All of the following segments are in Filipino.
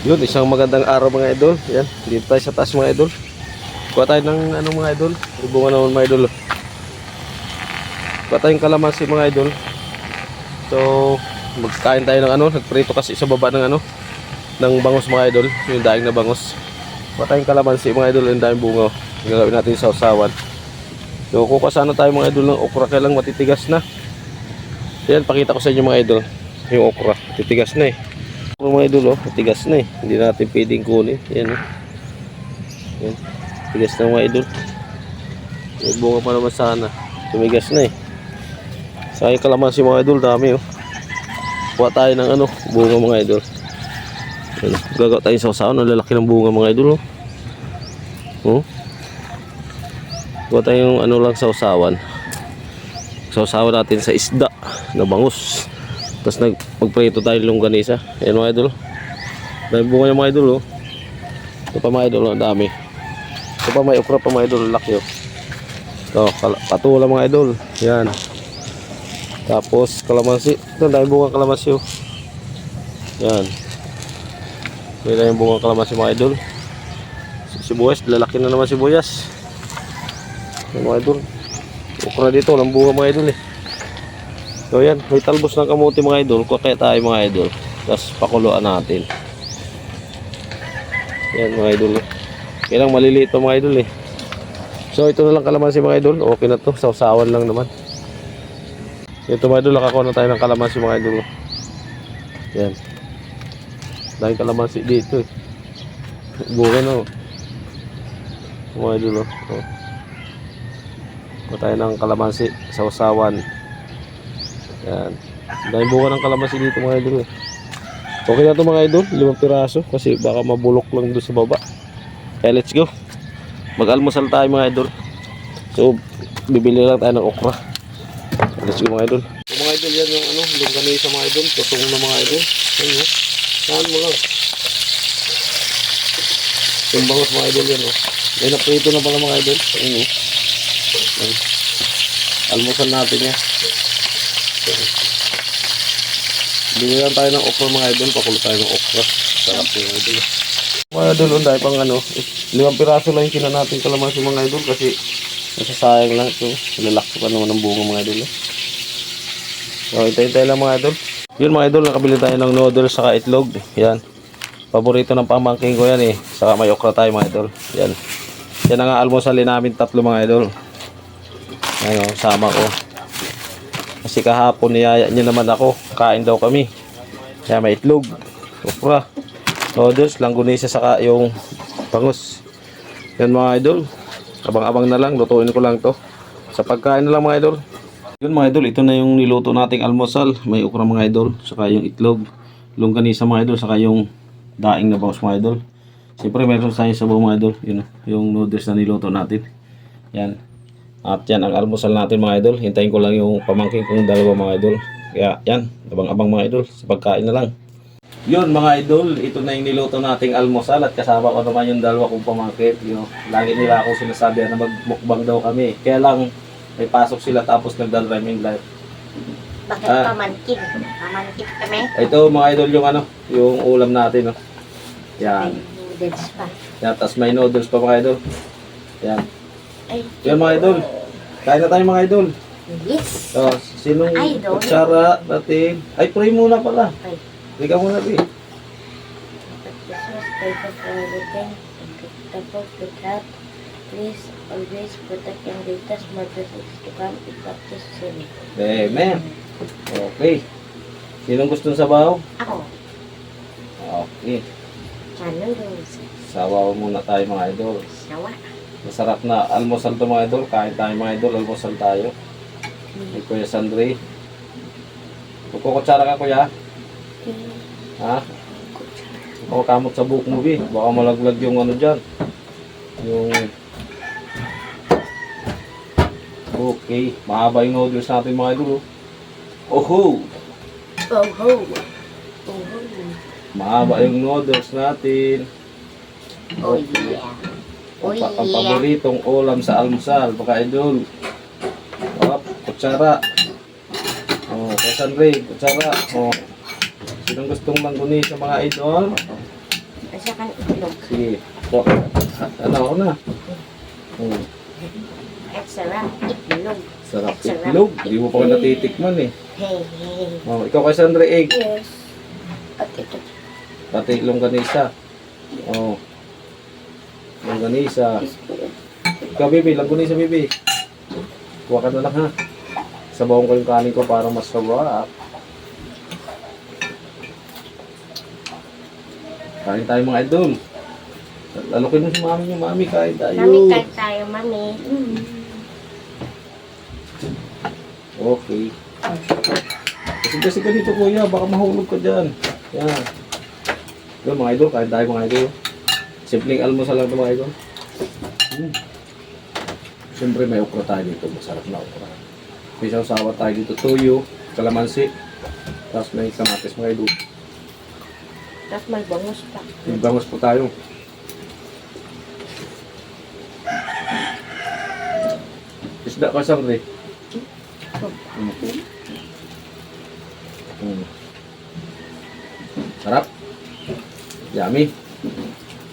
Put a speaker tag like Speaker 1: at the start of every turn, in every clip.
Speaker 1: Yun, isang magandang araw mga idol. Yan, dito tayo sa taas mga idol. Kuha tayo ng ano mga idol. Ibunga naman mga idol. Kuha tayong kalamansi mga idol. So, magkain tayo ng ano. Nagprito kasi sa baba ng ano, ng bangos mga idol. Yung daing na bangos. Kuha tayong kalamansi mga idol. Yung daing bunga. Gagawin natin sa usawan. So, kuha sana tayo mga idol ng okra. Kailang matitigas na. Yan, pakita ko sa inyo mga idol. Yung okra, matitigas na eh. Mga idol, matigas na eh. Hindi natin pwedeng kunin. Yan eh. Yan. Tigas na mga idol. May bunga pa naman sana. Tumigas na eh. Sa aking kalamansi mga idol, dami oh. Kuha tayo ng ano, bunga mga idol. Yan. Gagawa tayo sa usawan. Ang lalaki ng bunga mga idol oh. Oh. Kuha tayo yung ano lang sa usawan. Sa usawan natin sa isda na bangus. Tapos magprito tayo longganisa. Ayan mga idol. Dami bunga yung mga idol oh. Ito pa mga idol, ang dami. Ito pa may okra pa mga idol, laki oh. Ito, patula mga idol. Yan. Tapos kalamansi. Ito, dami bunga kalamansi oh. Yan. May dami bunga kalamansi mga idol. Sibuyas, lalaki na naman sibuyas. Yan mga idol. Okra dito, walang bunga mga idol eh. So yan, may talbos ng kamuti mga idol. Kuha kaya tayo mga idol. Tapos pakuluan natin. Yan mga idol. Kailang maliliit pa mga idol eh. So ito na lang kalamansi mga idol. Okay na to, sausawan lang naman. Ito mga idol, nakakuha na tayo ng kalamansi mga idol. Yan. Dahil kalamansi dito eh. Bunga na oh. Mga idol oh. Kuha tayo ng kalamansi, sausawan. Yan. Dahil bunga ng kalamansi dito mga idol eh. Okay na to mga idol, 5 piraso kasi baka mabulok lang doon sa baba. Kaya let's go. Mag-almusal tayo mga idol. So bibili lang tayo ng okra. Let's go mga idol. So mga idol, yan yung ano, longganisa mga idol. Tutong na mga idol. Ayun oh. Saan mo lang. Yung bangos mga idol yan oh. May naprito na pala mga idol. Ayun oh. Ayun. Almusal natin yan. Bili lang tayo ng okra mga idol. Pakulo tayo ng okra. Sarap yung idol. Mga idol, dahil pang ano, 5 piraso lang yung kinan natin kalamansi mga idol. Kasi nasasayang lang ito. Lalaki pa naman ng bunga mga idol. So hintay-hintay lang mga idol. Yun mga idol, nakabili tayo ng noodles saka itlog. Yan. Paborito ng pamangking ko yan eh. Saka may okra tayo mga idol. Yan. Yan ang almusalin namin, 3 mga idol. Ano, sama ko. Kasi kahapon niyaya niya naman ako. Kain daw kami. Kaya may itlog, okra, noodles, langgunisa saka yung bangus. Yan mga idol. Abang-abang na lang. Lutuin ko lang to. Sa pagkain na lang mga idol. Yun mga idol. Ito na yung niluto nating almusal. May okra mga idol. Saka yung itlog. Longganisa mga idol. Saka yung daing na bangus mga idol. Siyempre meron tayo sabaw mga idol. Yun, yung noodles na niluto natin. Yan. At yan ang almusal natin mga idol. Hintayin ko lang yung pamangkin kong dalawa mga idol. Kaya yan, abang-abang mga idol. Sa pagkain na lang. Yun mga idol, ito na yung niluto nating almusal. At kasama ko naman yung dalawa kong pamangkin. Lagi nila ako sinasabi na magmukbang daw kami. Kaya lang may pasok sila tapos nagdadriving live.
Speaker 2: Bakit pamangkin? Pamangkin kami?
Speaker 1: Ito mga idol yung ano, yung ulam natin. No? Yan.
Speaker 2: May noodles pa.
Speaker 1: Yan, tapos may noodles pa mga idol. Yan.
Speaker 2: Ay,
Speaker 1: Yan mga idol. Kain na tayo mga idol.
Speaker 2: yes.
Speaker 1: So, sinong
Speaker 2: Idol.
Speaker 1: kutsara natin? Ay, pray muna pala.
Speaker 2: Ay.
Speaker 1: Ikaw muna, Pi.
Speaker 2: Jesus, pray for everything. Tapos, with that, please always protect and guide us more blessings to come in practice soon.
Speaker 1: Amen. Okay. Sinong gustong sabaw?
Speaker 2: Ako,
Speaker 1: Okay.
Speaker 2: noodles.
Speaker 1: Sabaw muna tayo mga idol.
Speaker 2: Sawa.
Speaker 1: Masarap na almusal to mga idol. Kain tayo mga idol. Almusal tayo. May Kuya Sandre. Kukukutsara ka kuya? Ha? Baka kamot sa buhok mo, Bi. Baka malaglag yung ano dyan. Yung... Okay. Mahaba yung noodles natin mga idol. Oho!
Speaker 2: Oh, ho. Oh, ho.
Speaker 1: Mahaba yung noodles natin.
Speaker 2: Oh, yeah. Oh,
Speaker 1: Ang
Speaker 2: yeah.
Speaker 1: paboritong ulam sa almusal. Baka idol. Kutsara. Oh, Kuya Sandre, kutsara. Oh. Sinong gustong langgunisa mga idol?
Speaker 2: Isa kang itlog.
Speaker 1: Sige. Po. Ano ako na?
Speaker 2: At sarap. Itlog.
Speaker 1: Sarap
Speaker 2: Sarap.
Speaker 1: itlog. Hindi mo pa natitikman eh.
Speaker 2: Hey, hey.
Speaker 1: Ikaw kay Sandra egg.
Speaker 2: Yes. At ito.
Speaker 1: Pati longganisa. Longganisa. Ikaw, Bibi. Longganisa, Bibi. Kuha ka na lang, ha. Sabawan ko yung kanin ko para mas sarap. Kain tayo mga idol. Alokin mo si mami niyo. Mami, kain tayo.
Speaker 2: Mami, kain tayo, mami.
Speaker 1: Okay. Kasi ka dito, kuya. Baka mahulog ka dyan. Yan. Ito, mga idol. Kain tayo, mga idol. Simpleng almusal lang ito, mga idol. Siyempre, may okra tayo dito. Masarap na okra. May sawa tayo dito. Tuyo, kalamansi. Tapos may kamatis, mga idol.
Speaker 2: Tapos may bangus pa.
Speaker 1: May bangus po tayo. Isda ka, Sandra. Sarap. Yummy.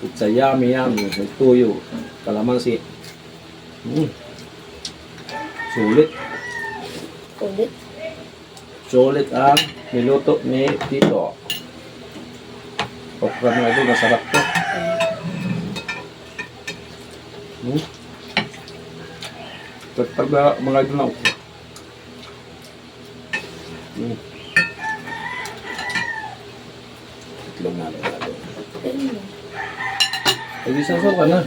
Speaker 1: Pizza yummy. May tuyo. Kalamansi. Sulit.
Speaker 2: Ulit.
Speaker 1: Sulit ang niluto ni Tito. Okra mga idol, masarap to. Pag mga idol na okra. Itlog natin natin. Ay, isasaw ka na.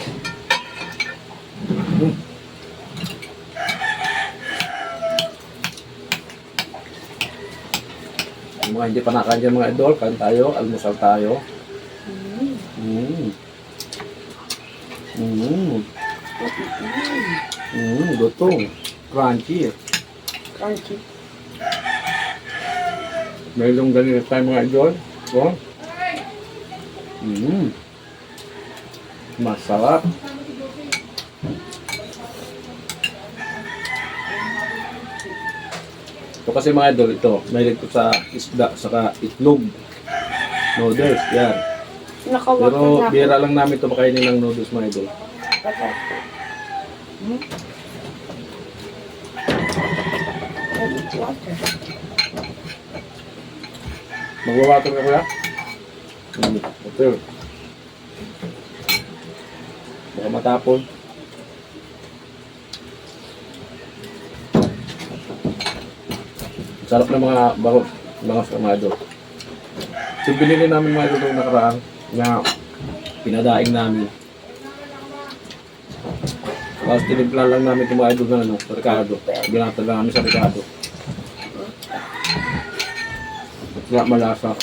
Speaker 1: Yung mga hindi pa nakain dyan mga idol, kain tayo, almusal tayo. Lutong. Crunchy.
Speaker 2: Crunchy.
Speaker 1: May longganisa tayo mga idol. Masarap. Ito kasi mga idol, ito. May ko sa isda, saka itlog. Noodles, yan. Pero bira lang namin ito makainin ng noodles mga idol. Magwawater ka kuya? Water. Baka matapon. Sarap ng mga bangos ng mga idol. So binili namin mga idol nung nakaraan na pinadaing namin. Tapos tinimpla lang namin itong mga idol na sa Ricardo. Binatag lang namin sa Ricardo. At nga malasa.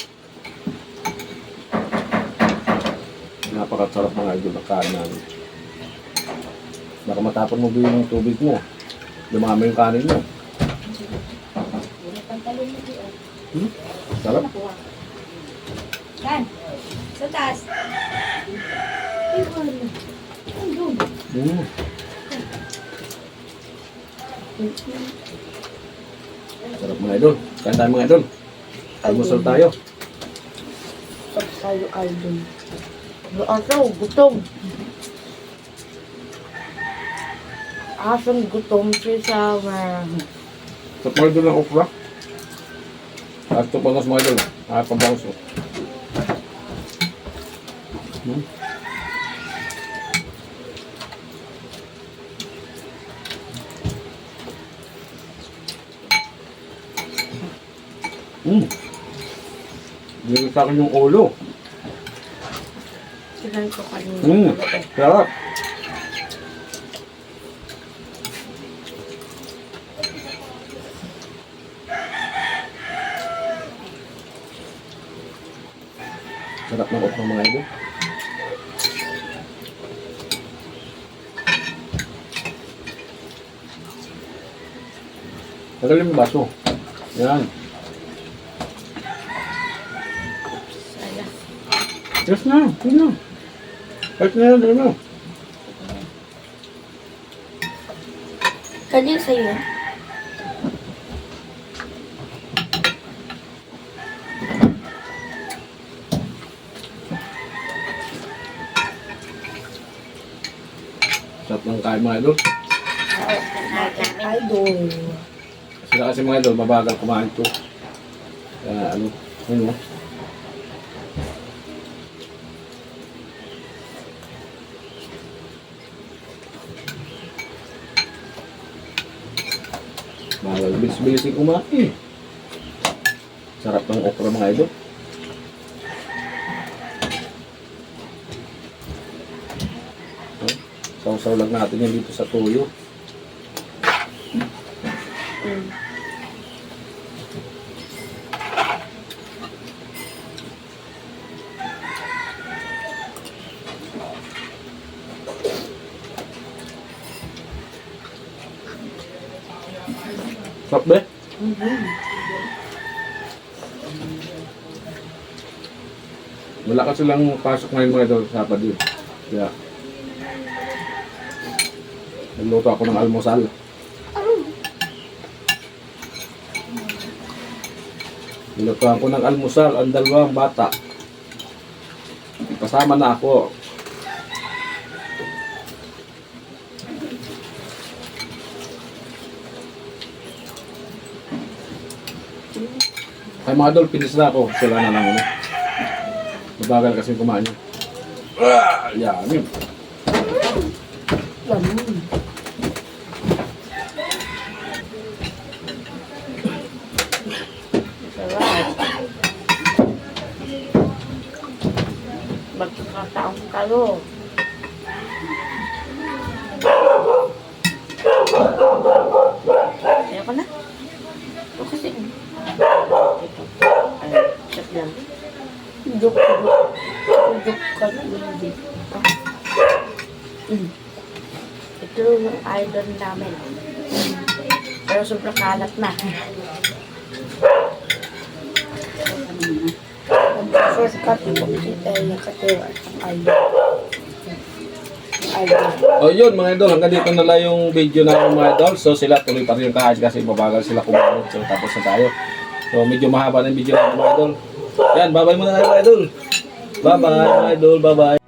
Speaker 1: Napakasarap mga idol na kain namin. Baka matapon mo yung tubig mo. Dumami yung kanin mo. Sarap.
Speaker 2: Kan? Sa taas.
Speaker 1: Sarap mga idol. Kain tayo mga idol. Almusal tayo.
Speaker 2: Sarap tayo, idol. Asaw, gutom. Asang gutom siya sa
Speaker 1: Sarap mga idol ng okra. At ito bangos mga idol. Pambangos mo. Hindi sa akin yung ulo.
Speaker 2: Sinan ko kanina.
Speaker 1: Sarap. Sarap ng okra mga idol. Tagalin mo yung baso. Yan. Yes na. Yun na. Kahit na yan. Yun na.
Speaker 2: Kali sa'yo.
Speaker 1: Sarap ng kain mga idol.
Speaker 2: Idol.
Speaker 1: Sila kasi mga idol, mabagal kumain to. Kaya ano, ano. Bagal, bilis-bilis yung kumain. Sarap ng okra mga idol. Sausaw lang natin yan dito sa tuyo. Sarap ba? Wala kasi lang pasok ngayon mga idol sa Sabado. Kaya nagluto ako ng almusal. Nilutoan ko ng almusal ang dalawang bata. Kasama na ako. Ay mga idol, pinis na ako. Sila na lang ano. Mabagal kasi kumain. Yan.
Speaker 2: Sarap. Magkakataong kayo. Ayoko na. Ito kasi. Ay, shot lang. Joke ka na. Ito yung idol namin. Pero sobrang kalat na. Shortcut yung nakatiwa ang idol.
Speaker 1: O yun mga idol, hanggang dito na lang yung video na mga idol. So sila tuloy pa rin yung kain kasi mabagal sila kumain. So tapos na tayo. So medyo mahaba na yung video na mga idol. Yan, bye-bye muna tayo mga idol. Bye-bye mga idol, bye-bye.